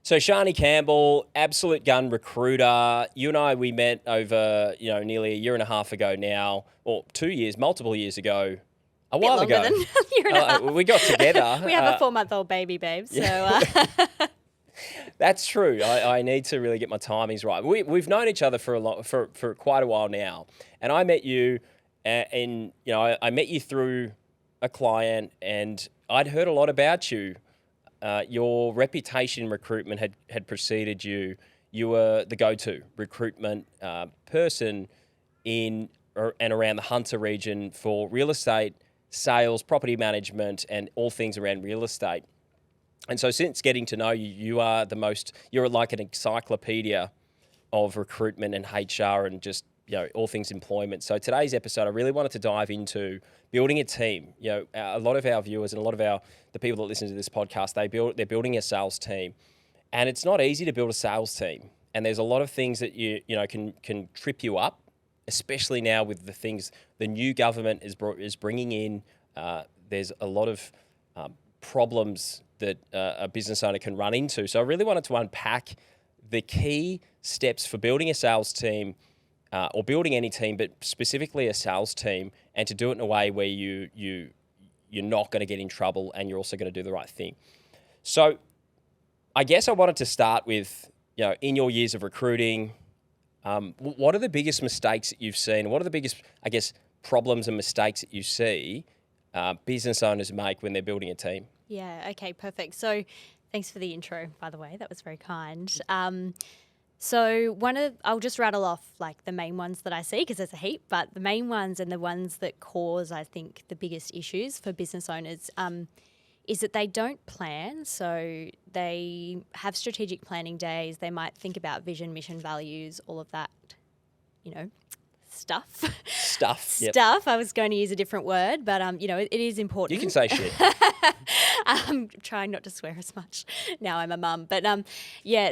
So Sharni Campbell, absolute gun recruiter. You and I, we met over, nearly a year and a half ago now, or 2 years, multiple years ago, a while ago. Than a year and a half. We got together. We have a 4-month-old baby, babe. So That's true. I need to really get my timings right. We've known each other for quite a while now, and I met you, and I met you through a client, and I'd heard a lot about you. Your reputation in recruitment had preceded you. You were the go-to recruitment person in and around the Hunter region for real estate, sales, property management, and all things around real estate. And so since getting to know you, you're like an encyclopedia of recruitment and HR and just, all things employment. So today's episode, I really wanted to dive into building a team. A lot of our viewers and a lot of the people that listen to this podcast, they're building a sales team, and it's not easy to build a sales team. And there's a lot of things that can trip you up, especially now with the things the new government is bringing in. There's a lot of problems that a business owner can run into. So I really wanted to unpack the key steps for building a sales team. Or building any team, but specifically a sales team, and to do it in a way where you're not going to get in trouble and you're also going to do the right thing. So I guess I wanted to start with, in your years of recruiting, what are the biggest mistakes that you've seen? What are the biggest, problems and mistakes that you see business owners make when they're building a team? yeah, okay, perfect. So thanks for the intro, by the way. That was very kind. So I'll just rattle off like the main ones that I see, because there's a heap, but the main ones and the ones that cause, I think, the biggest issues for business owners is that they don't plan. So they have strategic planning days. They might think about vision, mission, values, all of that, stuff. Yep. Stuff. I was going to use a different word, but it is important. You can say shit. I'm trying not to swear as much. Now I'm a mum, but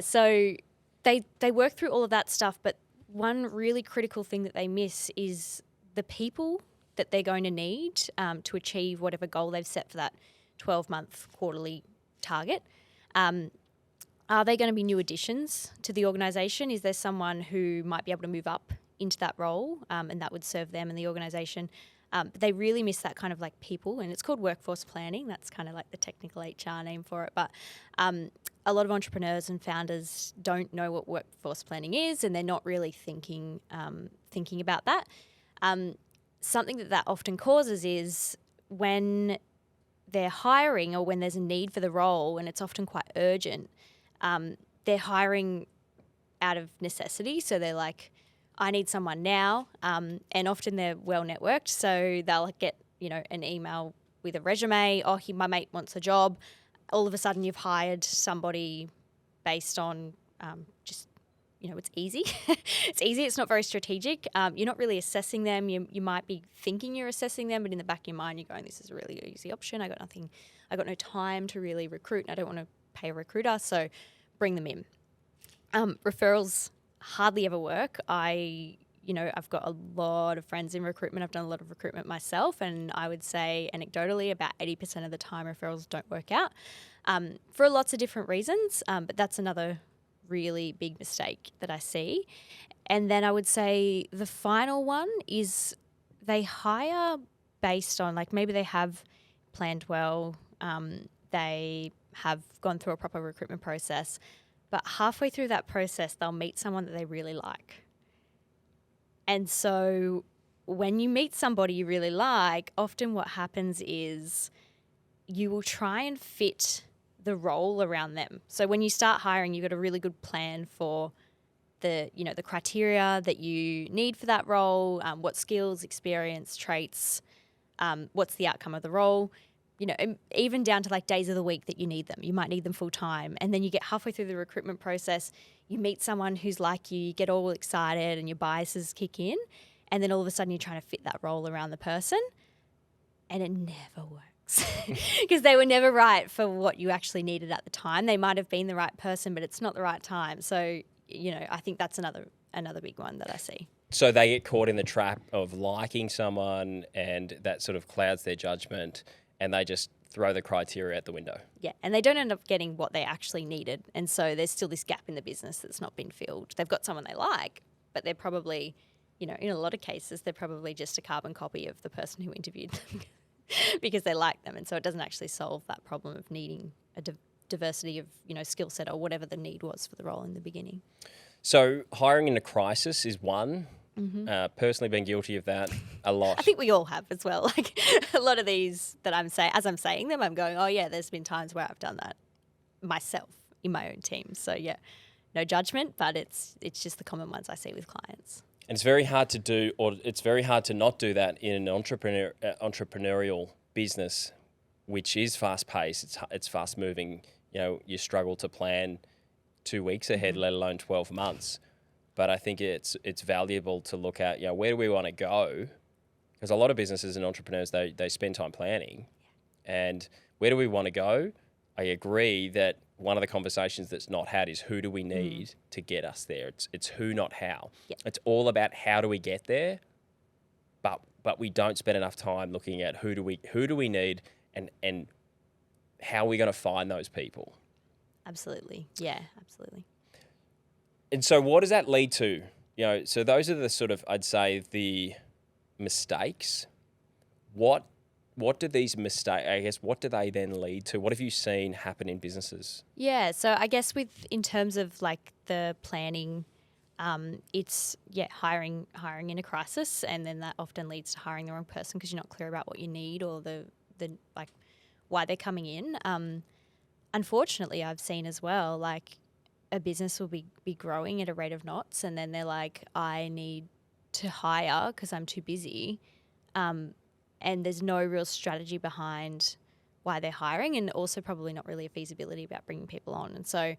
so they work through all of that stuff, but one really critical thing that they miss is the people that they're going to need to achieve whatever goal they've set for that 12-month quarterly target. Are they going to be new additions to the organisation? Is there someone who might be able to move up into that role and that would serve them and the organisation? But they really miss that kind of like people, and it's called workforce planning. That's kind of like the technical HR name for it. But a lot of entrepreneurs and founders don't know what workforce planning is, and they're not really thinking about that. Something that often causes is when they're hiring or when there's a need for the role, and it's often quite urgent, they're hiring out of necessity. So they're like, I need someone now, and often they're well networked, so they'll get an email with a resume. Oh, my mate wants a job. All of a sudden, you've hired somebody based on it's easy. It's easy. It's not very strategic. You're not really assessing them. You might be thinking you're assessing them, but in the back of your mind, you're going, "This is a really easy option. I got nothing. I got no time to really recruit. And I don't want to pay a recruiter, so bring them in." Referrals hardly ever work. I've got a lot of friends in recruitment. I've done a lot of recruitment myself, and I would say anecdotally about 80% of the time referrals don't work out for lots of different reasons, but that's another really big mistake that I see. And then I would say the final one is they hire based on, like, maybe they have planned well, they have gone through a proper recruitment process, but halfway through that process, they'll meet someone that they really like. And so when you meet somebody you really like, often what happens is you will try and fit the role around them. So when you start hiring, you've got a really good plan for the criteria that you need for that role, what skills, experience, traits, what's the outcome of the role, even down to like days of the week that you need them. You might need them full time. And then you get halfway through the recruitment process, you meet someone who's like you get all excited and your biases kick in. And then all of a sudden you're trying to fit that role around the person, and it never works. Because they were never right for what you actually needed at the time. They might have been the right person, but it's not the right time. So, I think that's another big one that I see. So they get caught in the trap of liking someone, and that sort of clouds their judgment, and they just throw the criteria out the window. Yeah, and they don't end up getting what they actually needed. And so there's still this gap in the business that's not been filled. They've got someone they like, but they're probably, in a lot of cases, they're probably just a carbon copy of the person who interviewed them because they like them. And so it doesn't actually solve that problem of needing a diversity of, skill set or whatever the need was for the role in the beginning. So hiring in a crisis is one. Personally been guilty of that a lot. I think we all have as well. Like a lot of these that I'm saying, as I'm saying them, I'm going, oh yeah, there's been times where I've done that myself in my own team. So yeah, no judgment, but it's just the common ones I see with clients. And it's very hard to do, or it's very hard to not do that in an entrepreneurial business, which is fast paced. It's fast moving. You struggle to plan 2 weeks ahead, let alone 12 months. But I think it's valuable to look at, where do we want to go? Because a lot of businesses and entrepreneurs, they spend time planning. And where do we want to go? I agree that one of the conversations that's not had is who do we need to get us there? It's who, not how. Yeah. It's all about how do we get there, but we don't spend enough time looking at who do we need and how are we going to find those people? Absolutely. Yeah, absolutely. And so what does that lead to? So those are the sort of, I'd say, the mistakes. What do these mistakes, I guess, what do they then lead to? What have you seen happen in businesses? Yeah, so I guess in terms of like the planning, it's hiring in a crisis, and then that often leads to hiring the wrong person because you're not clear about what you need or the like why they're coming in. Unfortunately, I've seen as well, like a business will be growing at a rate of knots, and then they're like, I need to hire because I'm too busy. And there's no real strategy behind why they're hiring, and also probably not really a feasibility about bringing people on. And so,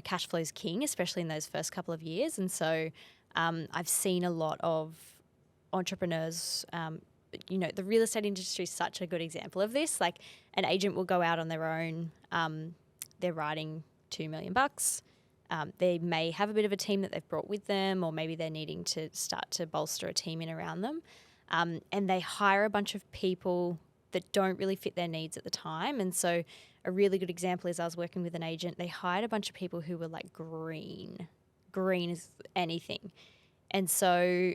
cash flow is king, especially in those first couple of years. And so I've seen a lot of entrepreneurs, the real estate industry is such a good example of this. Like an agent will go out on their own, they're writing $2 million. They may have a bit of a team that they've brought with them, or maybe they're needing to start to bolster a team in around them. And they hire a bunch of people that don't really fit their needs at the time. And so a really good example is I was working with an agent. They hired a bunch of people who were like green as anything. And so,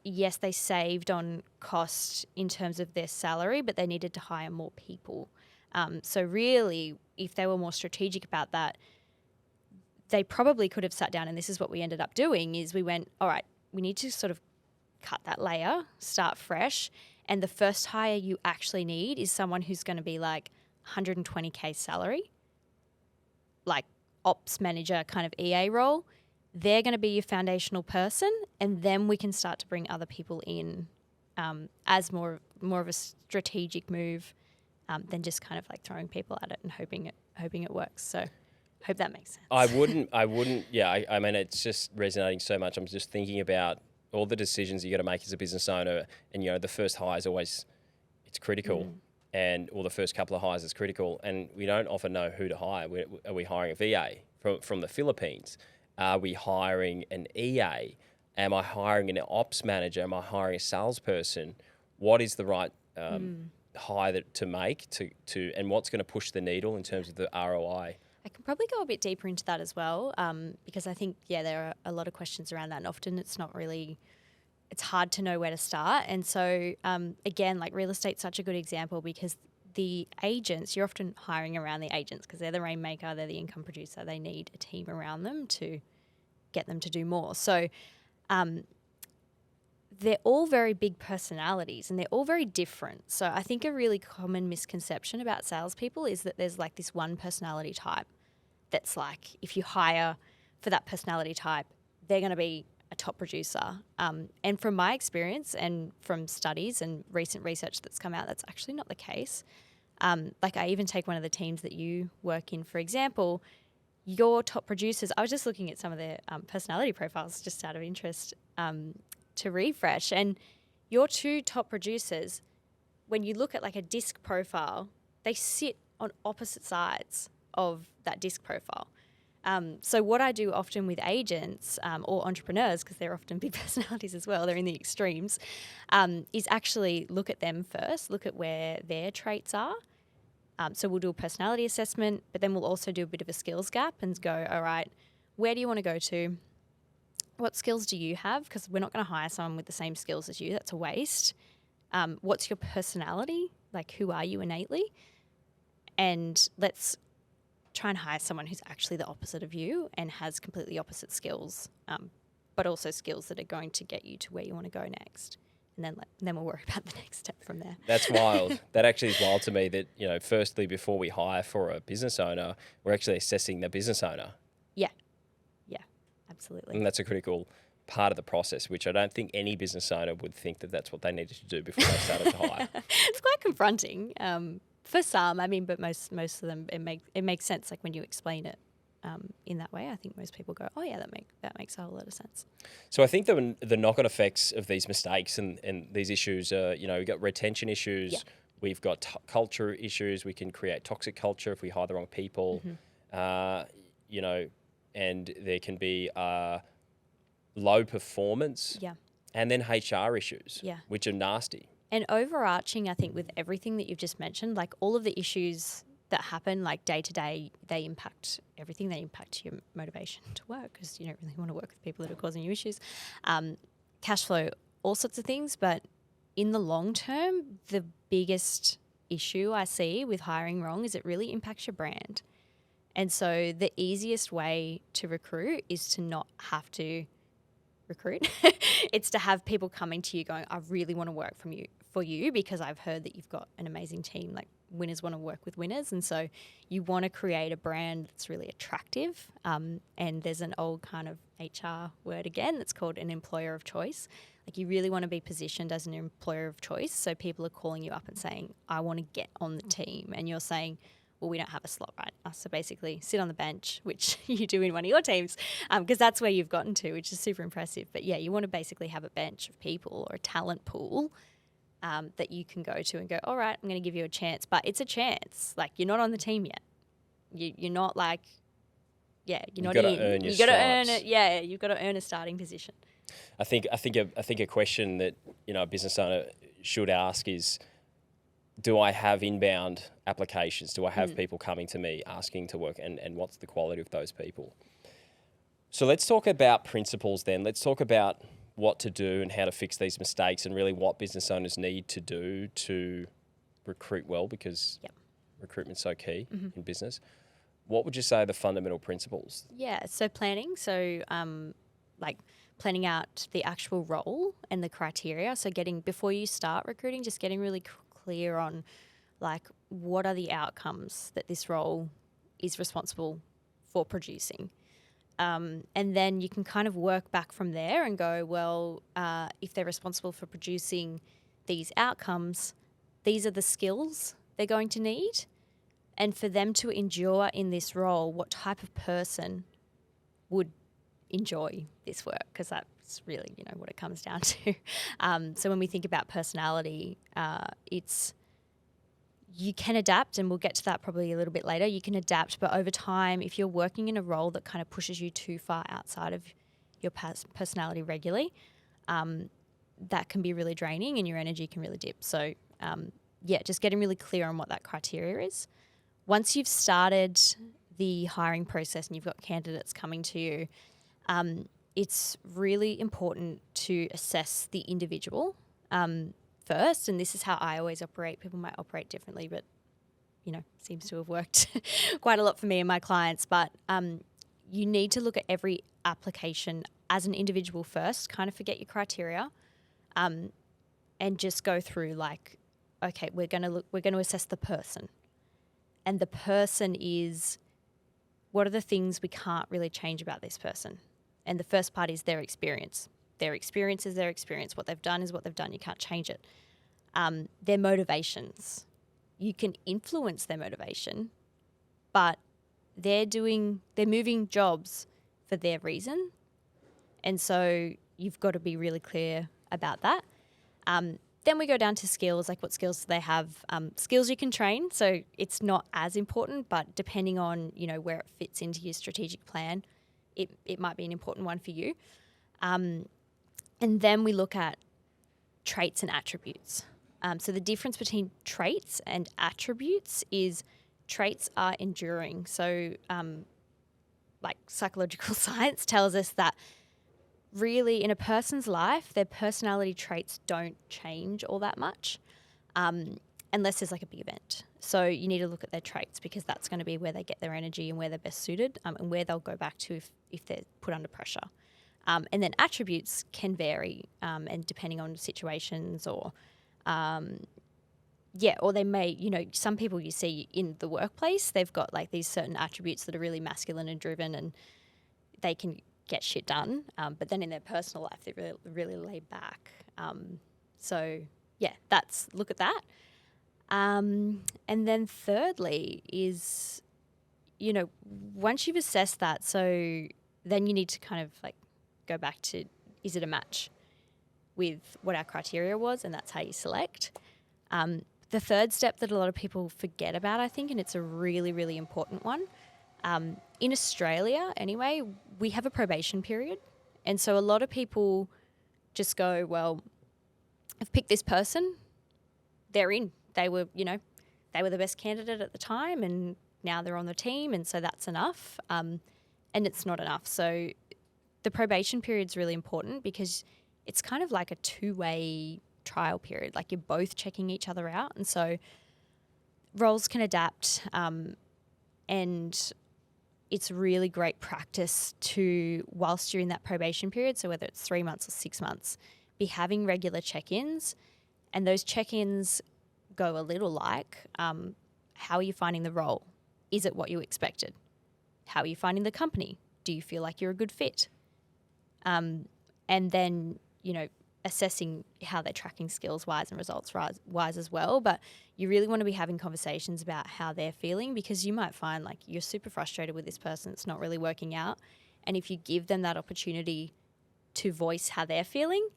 yes, they saved on cost in terms of their salary, but they needed to hire more people. So really, if they were more strategic about that, they probably could have sat down, and this is what we ended up doing, is we went, all right, we need to sort of cut that layer, start fresh, and the first hire you actually need is someone who's going to be like 120K salary, like ops manager kind of EA role. They're going to be your foundational person, and then we can start to bring other people in as more of a strategic move than just kind of like throwing people at it and hoping it works. So hope that makes sense. I wouldn't. Yeah, I mean, it's just resonating so much. I'm just thinking about all the decisions you got to make as a business owner, and the first hire is always, it's critical, or the first couple of hires is critical, and we don't often know who to hire. Are we hiring a VA from the Philippines? Are we hiring an EA? Am I hiring an ops manager? Am I hiring a salesperson? What is the right hire to make and what's going to push the needle in terms of the ROI? I can probably go a bit deeper into that as well, because I think, there are a lot of questions around that, and often it's hard to know where to start. And so, again, like real estate's such a good example because the agents, you're often hiring around the agents because they're the rainmaker, they're the income producer. They need a team around them to get them to do more. So they're all very big personalities and they're all very different. So I think a really common misconception about salespeople is that there's like this one personality type that's like, if you hire for that personality type, they're going to be a top producer. And from my experience and from studies and recent research that's come out, that's actually not the case. Like I even take one of the teams that you work in, for example, your top producers, I was just looking at some of their personality profiles just out of interest to refresh. And your two top producers, when you look at like a disc profile, they sit on opposite sides of that disc profile. So what I do often with agents or entrepreneurs, because they're often big personalities as well, they're in the extremes, is actually look at them first, look at where their traits are. So we'll do a personality assessment, but then we'll also do a bit of a skills gap and go, all right, where do you want to go to? What skills do you have? Because we're not going to hire someone with the same skills as you. That's a waste. What's your personality? Like, who are you innately? And let's try and hire someone who's actually the opposite of you and has completely opposite skills, but also skills that are going to get you to where you want to go next. And then we'll worry about the next step from there. That's wild. That actually is wild to me that, you know, firstly, before we hire for a business owner, we're actually assessing the business owner. Yeah, absolutely. And that's a critical part of the process, which I don't think any business owner would think that that's what they needed to do before they started to hire. It's quite confronting for some. I mean, but most of them, it makes sense. Like when you explain it in that way, I think most people go, "Oh yeah, that makes a whole lot of sense." So I think the knock-on effects of these mistakes and these issues are, you know, we've got retention issues, we've got culture issues. We can create toxic culture if we hire the wrong people, you know, and there can be low performance, and then HR issues, which are nasty. And overarching, I think, with everything that you've just mentioned, like all of the issues that happen, like day to day, they impact everything. They impact your motivation to work because you don't really want to work with people that are causing you issues. Cash flow, all sorts of things. But in the long term, the biggest issue I see with hiring wrong is it really impacts your brand. And so the easiest way to recruit is to not have to recruit. It's to have people coming to you going, I really want to work for you because I've heard that you've got an amazing team. Like winners want to work with winners. And so you want to create a brand that's really attractive. And there's an old kind of HR word again that's called an employer of choice. Like you really want to be positioned as an employer of choice. So people are calling you up and saying, I want to get on the team. And you're saying, well, we don't have a slot right now. So basically sit on the bench, which you do in one of your teams, because that's where you've gotten to, which is super impressive. But yeah, you want to basically have a bench of people or a talent pool that you can go to and go, all right, I'm going to give you a chance. But it's a chance. Like you're not on the team yet. You're not like, you're not in. You've got to earn it. Yeah, you've got to earn a starting position. I think a question that, you know, a business owner should ask is, do I have inbound applications? Do I have people coming to me asking to work, and what's the quality of those people? So let's talk about principles then. Let's talk about what to do and how to fix these mistakes and really what business owners need to do to recruit well, because recruitment's so key in business. What would you say are the fundamental principles? Yeah, so planning. So like planning out the actual role and the criteria. So before you start recruiting, just getting really clear on like what are the outcomes that this role is responsible for producing. And then you can kind of work back from there and go, well, if they're responsible for producing these outcomes, these are the skills they're going to need. And for them to endure in this role, what type of person would enjoy this work? Because that's really, you know, what it comes down to. So when we think about personality, it's you can adapt, and we'll get to that probably a little bit later. You can adapt, but over time, if you're working in a role that kind of pushes you too far outside of your personality regularly, that can be really draining and your energy can really dip. So, just getting really clear on what that criteria is. Once you've started the hiring process and you've got candidates coming to you, it's really important to assess the individual first, and this is how I always operate. People might operate differently, but, you know, seems to have worked quite a lot for me and my clients. But you need to look at every application as an individual first, kind of forget your criteria, and just go through like, okay, we're going to assess the person. And the person is, what are the things we can't really change about this person? And the first part is their experience. Their experience is their experience. What they've done is what they've done. You can't change it. Their motivations. You can influence their motivation, but they're moving jobs for their reason. And so you've got to be really clear about that. Then we go down to skills, like what skills do they have? Skills you can train, so it's not as important, but depending on, where it fits into your strategic plan, it might be an important one for you. And then we look at traits and attributes. So the difference between traits and attributes is traits are enduring. So like psychological science tells us that really in a person's life, their personality traits don't change all that much unless there's like a big event. So you need to look at their traits because that's going to be where they get their energy and where they're best suited and where they'll go back to if they're put under pressure. And then attributes can vary and depending on situations or or they may, some people you see in the workplace, they've got like these certain attributes that are really masculine and driven and they can get shit done. But then in their personal life, they're really, really laid back. Look at that. And then thirdly is, once you've assessed that, so then you need to kind of like go back to, is it a match with what our criteria was? And that's how you select. The third step that a lot of people forget about, I think, and it's a really, really important one, in Australia anyway, we have a probation period. And so a lot of people just go, well, I've picked this person, they're in. They were the best candidate at the time and now they're on the team and so that's enough. And it's not enough. So the probation period is really important because it's kind of like a two-way trial period. Like you're both checking each other out. And so roles can adapt and it's really great practice to, whilst you're in that probation period, so whether it's 3 months or 6 months, be having regular check-ins. And those check-ins go a little like, how are you finding the role? Is it what you expected? How are you finding the company? Do you feel like you're a good fit? And then, assessing how they're tracking skills-wise and results-wise as well. But you really want to be having conversations about how they're feeling because you might find like you're super frustrated with this person. It's not really working out. And if you give them that opportunity to voice how they're feeling,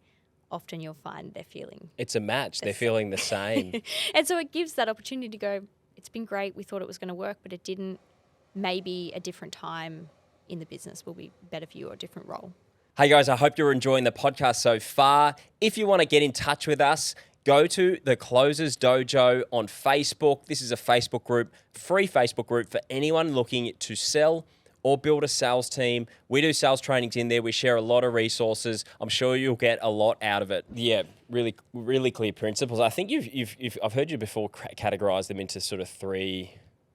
often you'll find they're feeling. It's a match. They're feeling the same. And so it gives that opportunity to go, it's been great. We thought it was going to work, but it didn't. Maybe a different time in the business will be better for you or a different role. Hey guys, I hope you're enjoying the podcast so far. If you want to get in touch with us, go to the Closers Dojo on Facebook. This is a Facebook group, free Facebook group for anyone looking to sell or build a sales team. We do sales trainings in there. We share a lot of resources. I'm sure you'll get a lot out of it. Yeah, really, really clear principles. I think I've heard you before categorize them into sort of 3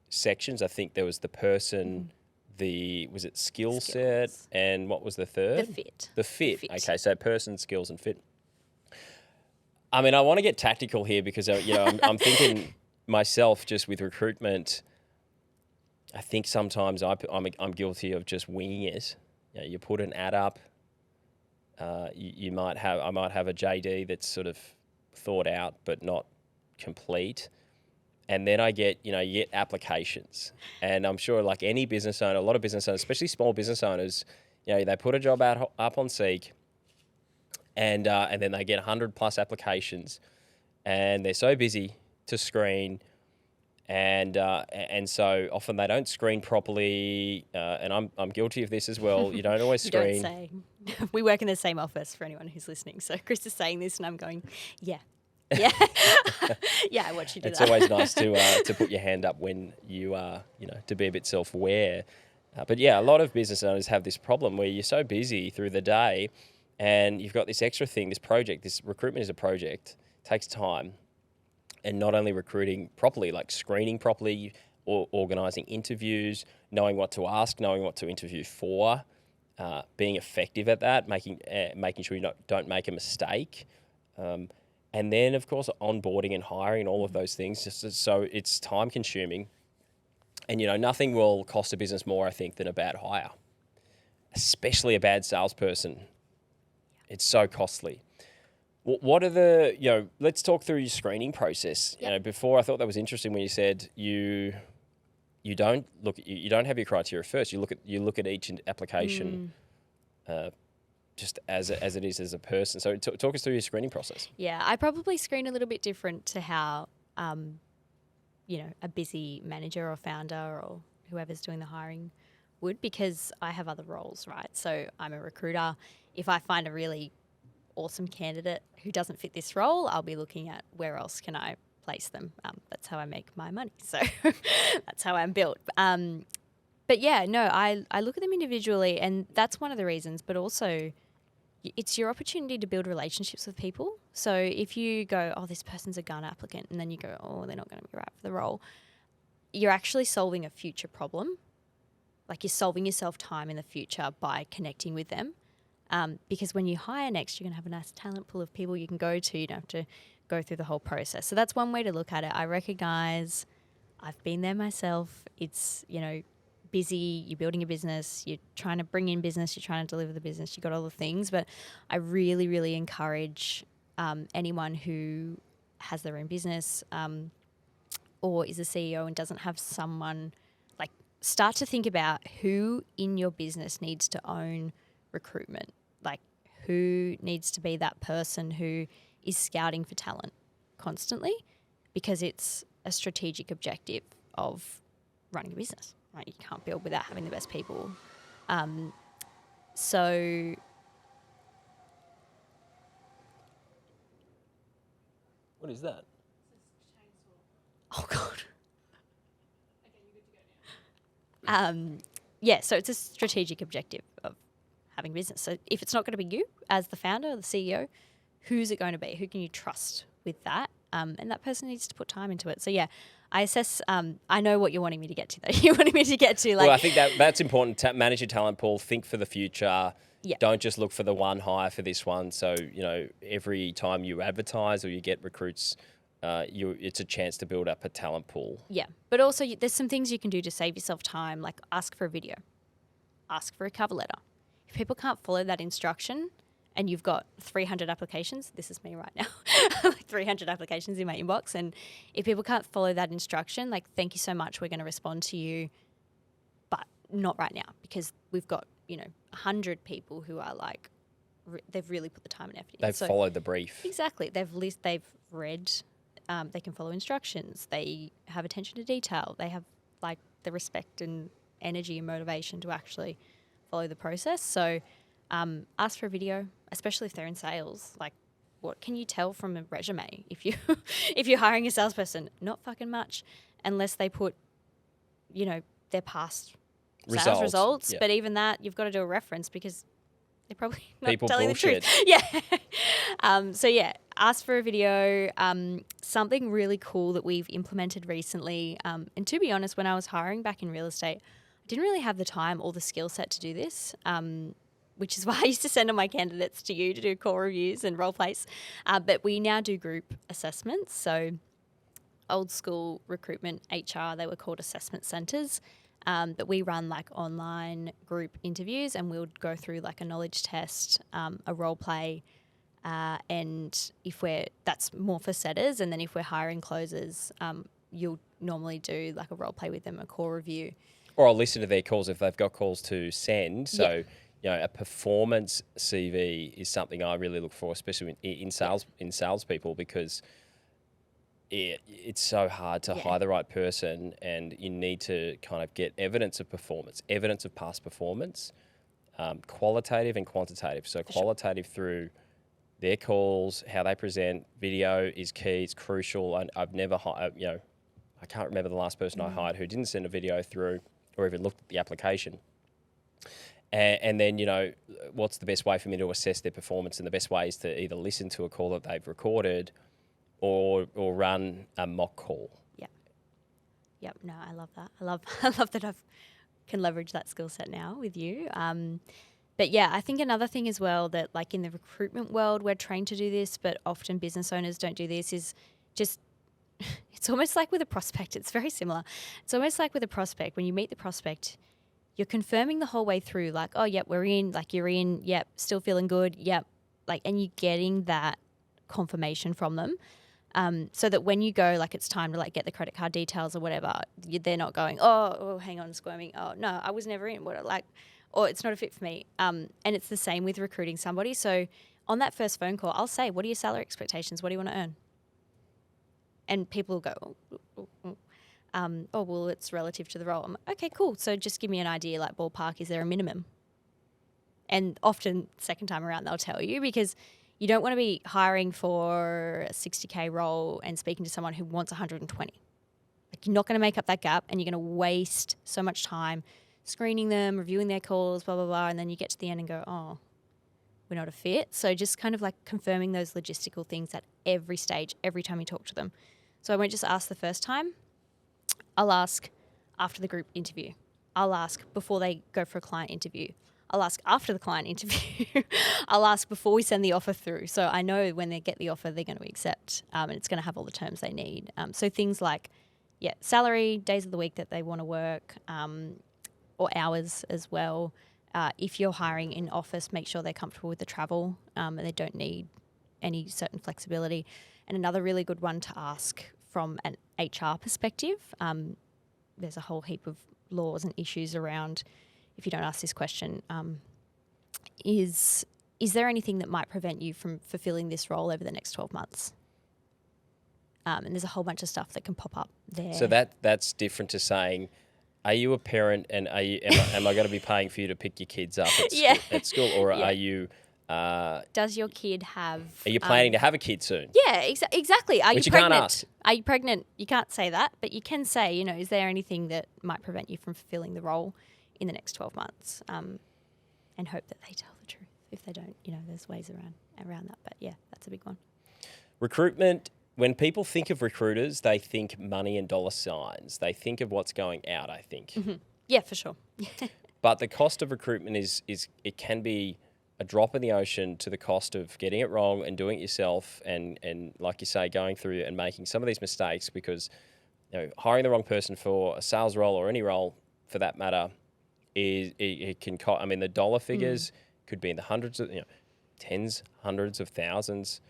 sections. I think there was the person, was it skill set, and what was the third? The fit. The fit. Okay, so person, skills, and fit. I mean, I want to get tactical here because I'm thinking myself just with recruitment. I think sometimes I'm guilty of just winging it. You put an ad up. I might have a JD that's sort of thought out but not complete. And then I get, you get applications. And I'm sure like any business owner, a lot of business owners, especially small business owners, they put a job out up on Seek and then they get 100 plus applications and they're so busy to screen. And so often they don't screen properly. And I'm guilty of this as well. You don't always screen. You don't say. We work in the same office for anyone who's listening. So Chris is saying this and I'm going, yeah. Yeah, yeah, I watch you do it's that. It's always nice to put your hand up when you are, to be a bit self-aware. But yeah, a lot of business owners have this problem where you're so busy through the day and you've got this extra thing, this project, this recruitment is a project, takes time. And not only recruiting properly, like screening properly, or organising interviews, knowing what to ask, knowing what to interview for, being effective at that, making sure you don't make a mistake. And then, of course, onboarding and hiring and all of those things. So it's time consuming. And, nothing will cost a business more, I think, than a bad hire, especially a bad salesperson. It's so costly. What are let's talk through your screening process. Yep. Before I thought that was interesting when you said you don't have your criteria first. You look at each application just as it is as a person. So talk us through your screening process. Yeah, I probably screen a little bit different to how, a busy manager or founder or whoever's doing the hiring would, because I have other roles, right? So I'm a recruiter. If I find a really awesome candidate who doesn't fit this role, I'll be looking at where else can I place them. That's how I make my money. So that's how I'm built. But yeah, no, I look at them individually, and that's one of the reasons, but also it's your opportunity to build relationships with people. So if you go, oh, this person's a gun applicant, and then you go, oh, they're not going to be right for the role, you're actually solving a future problem. Like, you're solving yourself time in the future by connecting with them. Because when you hire next, you're going to have a nice talent pool of people you can go to. You don't have to go through the whole process. So that's one way to look at it. I recognize I've been there myself. It's, busy, you're building a business, you're trying to bring in business, you're trying to deliver the business, you've got all the things. But I really, really encourage anyone who has their own business or is a CEO and doesn't have someone, like, start to think about who in your business needs to own recruitment. Like, who needs to be that person who is scouting for talent constantly, because it's a strategic objective of running a business. Right, you can't build without having the best people. So What is that? oh god. So it's a strategic objective of having business. So if it's not going to be you as the founder or the CEO, who's it going to be? Who can you trust with that? And that person needs to put time into it. So yeah, I assess. I know what you're wanting me to get to, though. You're wanting me to get to, like. Well, I think that's important. Manage your talent pool. Think for the future. Yeah. Don't just look for the one hire for this one. So every time you advertise or you get recruits, it's a chance to build up a talent pool. Yeah, but also there's some things you can do to save yourself time, like ask for a video, ask for a cover letter. If people can't follow that instruction, and you've got 300 applications, this is me right now, like 300 applications in my inbox. And if people can't follow that instruction, like, thank you so much, we're going to respond to you, but not right now, because we've got, 100 people who are like, they've really put the time and effort in. They've followed the brief. Exactly. They've read, they can follow instructions. They have attention to detail. They have, like, the respect and energy and motivation to actually follow the process. So ask for a video, especially if they're in sales. Like, what can you tell from a resume if you're hiring a salesperson? Not fucking much, unless they put, their past sales results. Yep. But even that, you've got to do a reference, because they're probably not People telling bullshit. the truth. Yeah. So yeah, ask for a video. Something really cool that we've implemented recently. And to be honest, when I was hiring back in real estate, I didn't really have the time or the skill set to do this. Which is why I used to send all my candidates to you to do call reviews and role plays. But we now do group assessments. So old school recruitment HR, they were called assessment centres. But we run, like, online group interviews, and we'll go through, like, a knowledge test, a role play, and that's more for setters. And then if we're hiring closers, you'll normally do, like, a role play with them, a call review. Or I'll listen to their calls if they've got calls to send. So a performance CV is something I really look for, especially in salespeople, because it's so hard to hire the right person, and you need to kind of get evidence of performance, evidence of past performance, qualitative and quantitative. So qualitative through their calls, how they present. Video is key. It's crucial. And I've never hired, I can't remember the last person I hired who didn't send a video through or even looked at the application. And then, what's the best way for me to assess their performance? And the best way is to either listen to a call that they've recorded or run a mock call. Yep. No, I love that. I love that I can leverage that skill set now with you. But yeah, I think another thing as well that, like, in the recruitment world, we're trained to do this, but often business owners don't do this, is just, it's almost like with a prospect. It's very similar. It's almost like with a prospect. When you meet the prospect, you're confirming the whole way through, like, oh, yep, we're in, like, you're in, yep, still feeling good, yep. Like, and you're getting that confirmation from them. So that when you go, like it's time to like get the credit card details or whatever, they're not going, oh, hang on, squirming. Oh no, I was never in. What like, or it's not a fit for me. And it's the same with recruiting somebody. So on that first phone call, I'll say, what are your salary expectations? What do you want to earn? And people will go, oh, well, it's relative to the role. I'm like, okay, cool. So just give me an idea, like ballpark, is there a minimum? And often second time around, they'll tell you, because you don't want to be hiring for a 60K role and speaking to someone who wants 120. Like you're not going to make up that gap, and you're going to waste so much time screening them, reviewing their calls, blah, blah, blah. And then you get to the end and go, oh, we're not a fit. So just kind of like confirming those logistical things at every stage, every time you talk to them. So I won't just ask the first time. I'll ask after the group interview. I'll ask before they go for a client interview. I'll ask after the client interview. I'll ask before we send the offer through. So I know when they get the offer, they're going to accept, and it's going to have all the terms they need. So things like, salary, days of the week that they want to work, or hours as well. If you're hiring in office, make sure they're comfortable with the travel, and they don't need any certain flexibility. And another really good one to ask from an HR perspective, there's a whole heap of laws and issues around, if you don't ask this question, is there anything that might prevent you from fulfilling this role over the next 12 months? And there's a whole bunch of stuff that can pop up there. So that's different to saying, are you a parent and am I going to be paying for you to pick your kids up at school, or are you... does your kid have... Are you planning to have a kid soon? Yeah, exactly. Are you pregnant? Can't ask. Are you pregnant? You can't say that, but you can say, is there anything that might prevent you from fulfilling the role in the next 12 months, and hope that they tell the truth. If they don't, there's ways around that. But yeah, that's a big one. Recruitment, when people think of recruiters, they think money and dollar signs. They think of what's going out, I think. Mm-hmm. Yeah, for sure. But the cost of recruitment is it can be a drop in the ocean to the cost of getting it wrong and doing it yourself, and like you say, going through and making some of these mistakes, because hiring the wrong person for a sales role, or any role for that matter, it can cost. I mean, the dollar figures could be in the hundreds of, tens, hundreds of thousands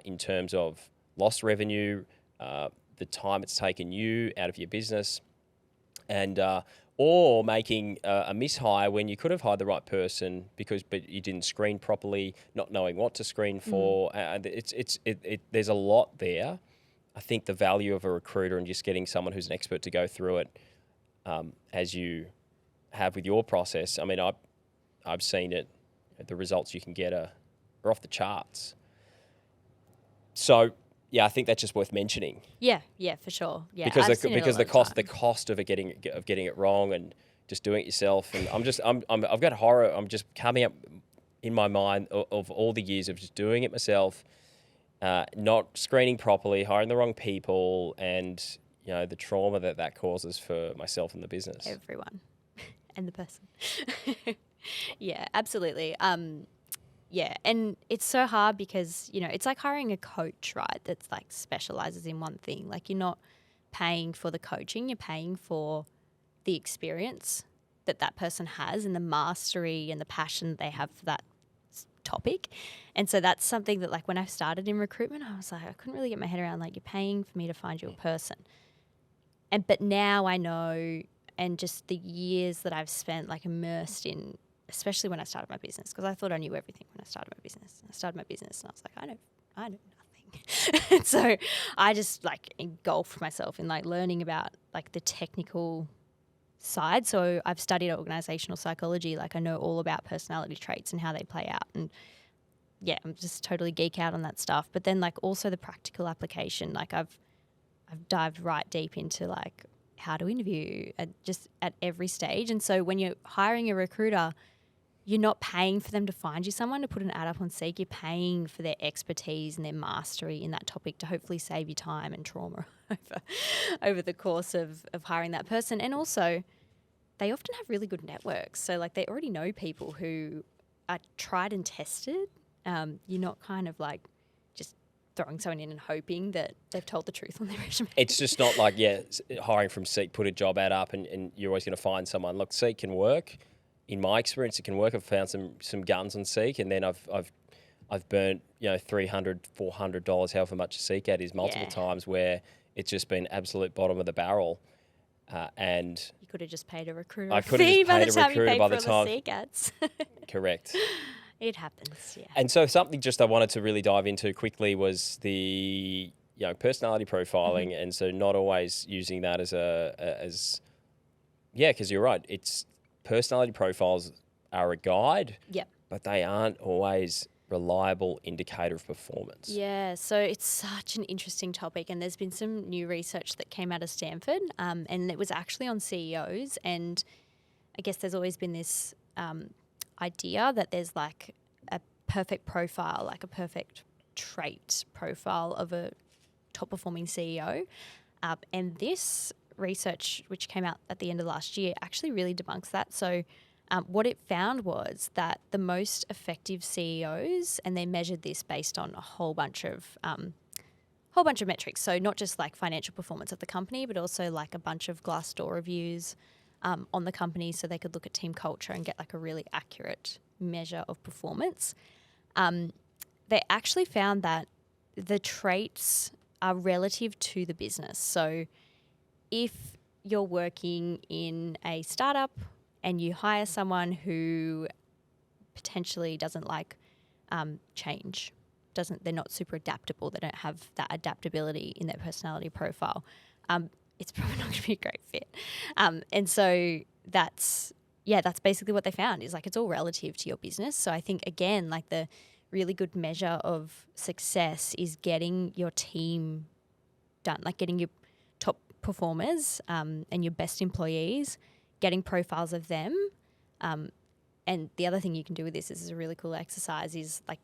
in terms of lost revenue, the time it's taken you out of your business, and or making a mishire when you could have hired the right person but you didn't screen properly, not knowing what to screen for. There's a lot there. I think the value of a recruiter and just getting someone who's an expert to go through it, as you have with your process. I mean, I've seen it. The results you can get are off the charts. So yeah, I think that's just worth mentioning. Yeah, for sure. Yeah, because the cost of getting it wrong and just doing it yourself. And I've got horror. I'm just coming up in my mind of all the years of just doing it myself, not screening properly, hiring the wrong people, and the trauma that causes for myself and the business. Everyone. And the person. Yeah, absolutely. Yeah, and it's so hard because, it's like hiring a coach, right, that's like specializes in one thing. Like, you're not paying for the coaching, you're paying for the experience that person has and the mastery and the passion they have for that topic. And so that's something that, like, when I started in recruitment, I was like, I couldn't really get my head around, like, you're paying for me to find you a person. But now I know, and just the years that I've spent, like, immersed in, especially when I started my business, because I thought I knew everything when I started my business. I started my business and I was like, I know nothing. So I just like engulfed myself in like learning about like the technical side. So I've studied organizational psychology. Like, I know all about personality traits and how they play out. And yeah, I'm just totally geek out on that stuff. But then like also the practical application, like I've dived right deep into like how to interview at every stage. And so when you're hiring a recruiter, you're not paying for them to find you someone to put an ad up on Seek. You're paying for their expertise and their mastery in that topic to hopefully save you time and trauma over the course of hiring that person. And also, they often have really good networks. So, like, they already know people who are tried and tested. You're not kind of like just throwing someone in and hoping that they've told the truth on their resume. It's just not like, hiring from Seek, put a job ad up and you're always going to find someone. Look, Seek can work. In my experience, it can work. I've found some guns on Seek, and then I've I've burnt, $300, $400, however much a CCAT is, multiple Yeah. times where it's just been absolute bottom of the barrel. And You could have just paid a recruiter I a could have just fee by paid the a time you recruiter paid by for the all the time. CCATs. Correct. It happens, yeah. And so something just I wanted to really dive into quickly was the personality profiling, and so not always using that as because you're right. It's personality profiles are a guide, Yep. but they aren't always reliable indicator of performance. Yeah, so it's such an interesting topic, and there's been some new research that came out of Stanford, and it was actually on CEOs. And I guess there's always been this idea that there's like a perfect profile, like a perfect trait profile of a top performing CEO. And this research, which came out at the end of last year, actually really debunks that. So what it found was that the most effective CEOs, and they measured this based on a whole bunch of metrics. So not just like financial performance of the company, but also like a bunch of Glassdoor reviews on the company, so they could look at team culture and get like a really accurate measure of performance. They actually found that the traits are relative to the business. So if you're working in a startup and you hire someone who potentially doesn't like change, they're not super adaptable, they don't have that adaptability in their personality profile, it's probably not going to be a great fit. And so that's basically what they found, is like it's all relative to your business. So I think, again, like the really good measure of success is getting your team done, like getting your top performers and your best employees, getting profiles of them. And the other thing you can do with this is a really cool exercise, is like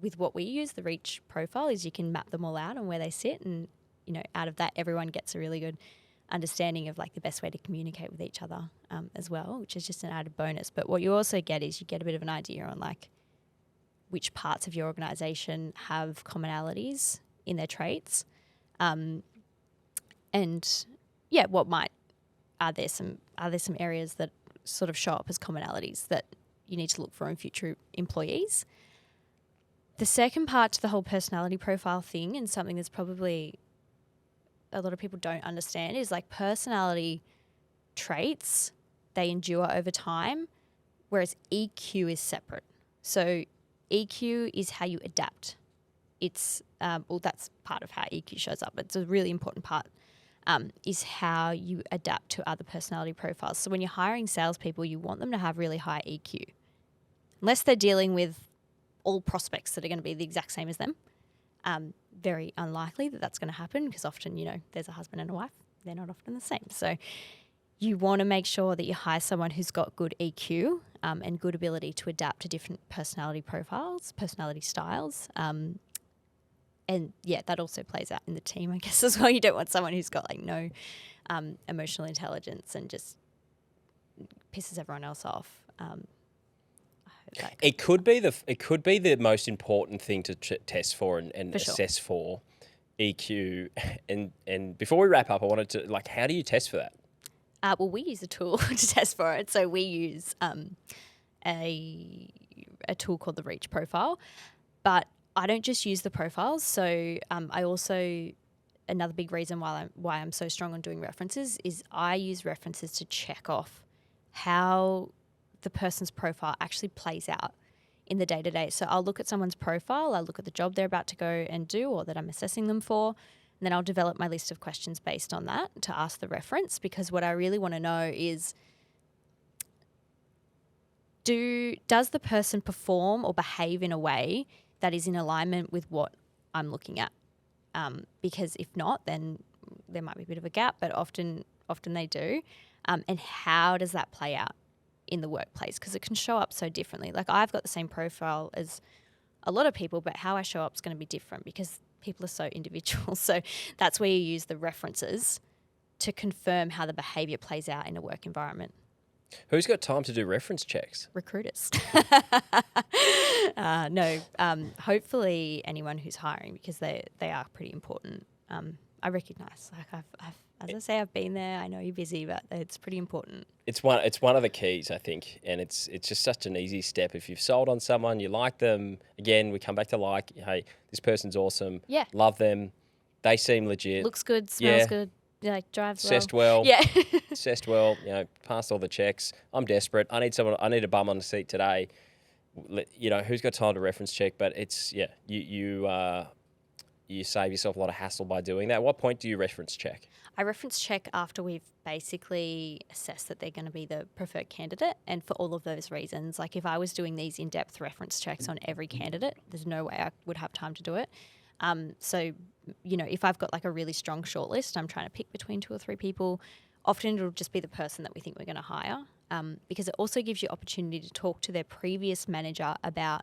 with what we use, the Reach profile, is you can map them all out on where they sit, and out of that, everyone gets a really good understanding of like the best way to communicate with each other as well, which is just an added bonus. But what you also get is you get a bit of an idea on like which parts of your organization have commonalities in their traits, and are there some areas that sort of show up as commonalities that you need to look for in future employees. The second part to the whole personality profile thing, and something that's probably a lot of people don't understand, is like personality traits, they endure over time, whereas EQ is separate. So EQ is how you adapt. It's that's part of how EQ shows up. It's a really important part, is how you adapt to other personality profiles. So when you're hiring salespeople, you want them to have really high EQ, unless they're dealing with all prospects that are going to be the exact same as them. Very unlikely that that's going to happen, because often, there's a husband and a wife. They're not often the same. So you want to make sure that you hire someone who's got good EQ and good ability to adapt to different personality profiles, personality styles. And yeah, that also plays out in the team, I guess, as well. You don't want someone who's got like no emotional intelligence and just pisses everyone else off. It could be the most important thing to test for and For sure. assess for EQ. And before we wrap up, I wanted to how do you test for that? Well, we use a tool to test for it. So we use a tool called the Reach profile, but I don't just use the profiles. So I also, another big reason why I'm so strong on doing references is I use references to check off how the person's profile actually plays out in the day-to-day. So I'll look at someone's profile, I'll look at the job they're about to go and do, or that I'm assessing them for, and then I'll develop my list of questions based on that to ask the reference, because what I really want to know is, does the person perform or behave in a way that is in alignment with what I'm looking at? Because if not, then there might be a bit of a gap, but often they do. And how does that play out in the workplace? Because it can show up so differently. Like, I've got the same profile as a lot of people, but how I show up is going to be different because people are so individual. So that's where you use the references to confirm how the behaviour plays out in a work environment. Who's got time to do reference checks? Recruiters. No, hopefully anyone who's hiring, because they are pretty important. I recognise, like, I've as I say, I've been there. I know you're busy, but it's pretty important. It's one of the keys, I think, and it's just such an easy step. If you've sold on someone, you like them. Again, we come back to hey, this person's awesome. Yeah. Love them. They seem legit. Looks good, smells good. Like drives well. Assessed well. Yeah. Assessed well. Passed all the checks. I'm desperate. I need a bum on the seat today. Who's got time to reference check? But it's you save yourself a lot of hassle by doing that. At what point do you reference check? I reference check after we've basically assessed that they're going to be the preferred candidate, and for all of those reasons. Like if I was doing these in-depth reference checks on every candidate, there's no way I would have time to do it. So, if I've got like a really strong shortlist, I'm trying to pick between 2 or 3 people. Often it'll just be the person that we think we're going to hire, because it also gives you opportunity to talk to their previous manager about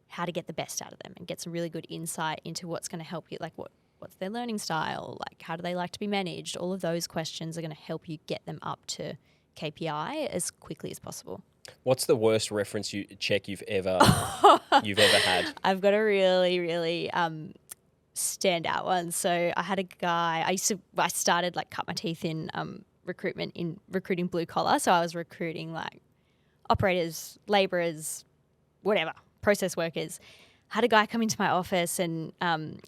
how to get the best out of them and get some really good insight into what's going to help you, like what's their learning style, like how do they like to be managed. All of those questions are going to help you get them up to KPI as quickly as possible. What's the worst reference check you've ever had? I've got a really, really standout one. So I had a guy. I started like cut my teeth in recruiting blue collar. So I was recruiting like operators, labourers, whatever, process workers. Had a guy come into my office and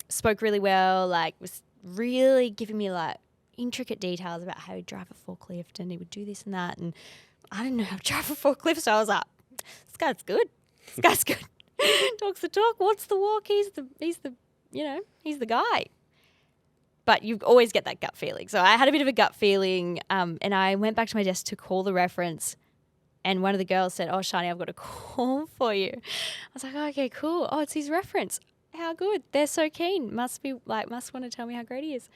spoke really well. Like was really giving me like intricate details about how he'd drive a forklift and he would do this and that. And I didn't know how to drive a forklift, so I was like, "This guy's good. This guy's good. Talks the talk, walks the walk. He's the guy." But you always get that gut feeling. So I had a bit of a gut feeling, and I went back to my desk to call the reference. And one of the girls said, "Oh, Sharni, I've got a call for you." I was like, oh, "Okay, cool. Oh, it's his reference. How good. They're so keen. Must want to tell me how great he is."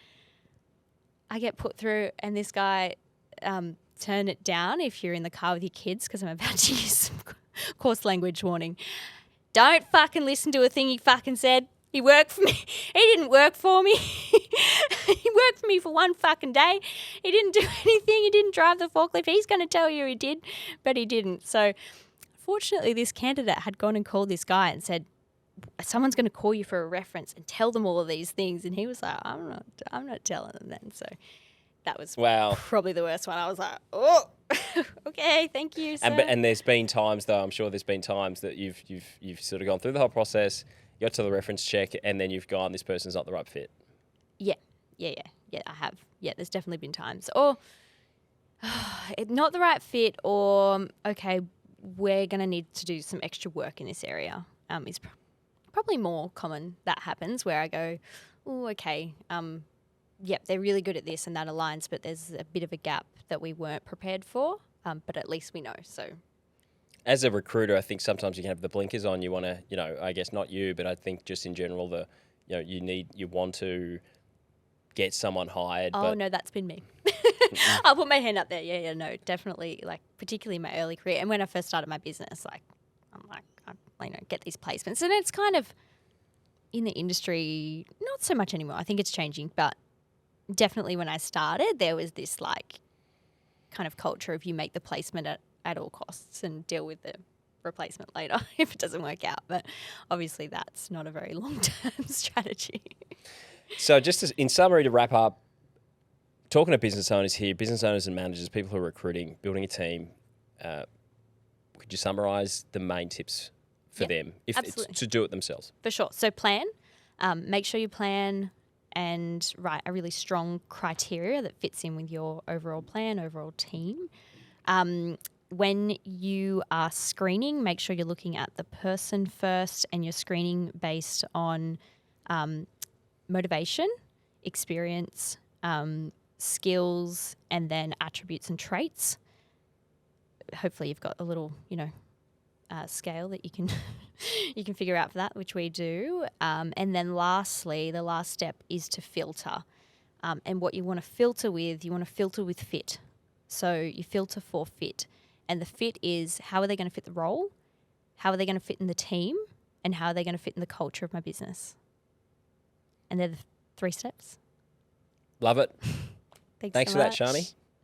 I get put through, and this guy, turn it down if you're in the car with your kids, because I'm about to use some coarse language warning. Don't fucking listen to a thing he fucking said. He worked for me. He didn't work for me. He worked for me for one fucking day. He didn't do anything. He didn't drive the forklift. He's going to tell you he did, but he didn't. So fortunately, this candidate had gone and called this guy and said, "Someone's going to call you for a reference and tell them all of these things." And he was like, I'm not telling them then. So that was probably the worst one. I was like, "Oh, okay, thank you, sir." And there's been times, though, I'm sure there's been times that you've sort of gone through the whole process, got to the reference check, and then you've gone, this person's not the right fit. Yeah, I have. Yeah, there's definitely been times. Or not the right fit, or, okay, we're going to need to do some extra work in this area. Is probably more common that happens, where I go, "Oh, okay, yep, they're really good at this and that aligns, but there's a bit of a gap that we weren't prepared for, but at least we know." So, as a recruiter, I think sometimes you can have the blinkers on. You want to, I guess not you, but I think just in general, you want to get someone hired. Oh, no, that's been me. I'll put my hand up there. Yeah, no, definitely. Like particularly in my early career, and when I first started my business, I get these placements, and it's kind of in the industry, not so much anymore. I think it's changing, but definitely when I started, there was this like kind of culture of you make the placement at all costs and deal with the replacement later if it doesn't work out. But obviously that's not a very long-term strategy. So just in summary, to wrap up, talking to business owners here, business owners and managers, people who are recruiting, building a team, could you summarise the main tips for them if it's to do it themselves? For sure. So plan. Make sure you plan and write a really strong criteria that fits in with your overall plan, overall team. When you are screening, make sure you're looking at the person first, and you're screening based on motivation, experience, skills, and then attributes and traits. Hopefully you've got a little, scale that you can you can figure out for that, which we do. And then lastly, the last step is to filter. And what you want to filter with fit. So you filter for fit. And the fit is, how are they going to fit the role? How are they going to fit in the team? And how are they going to fit in the culture of my business? And they're the 3 steps. Love it. Thanks for so that, much. Sharni.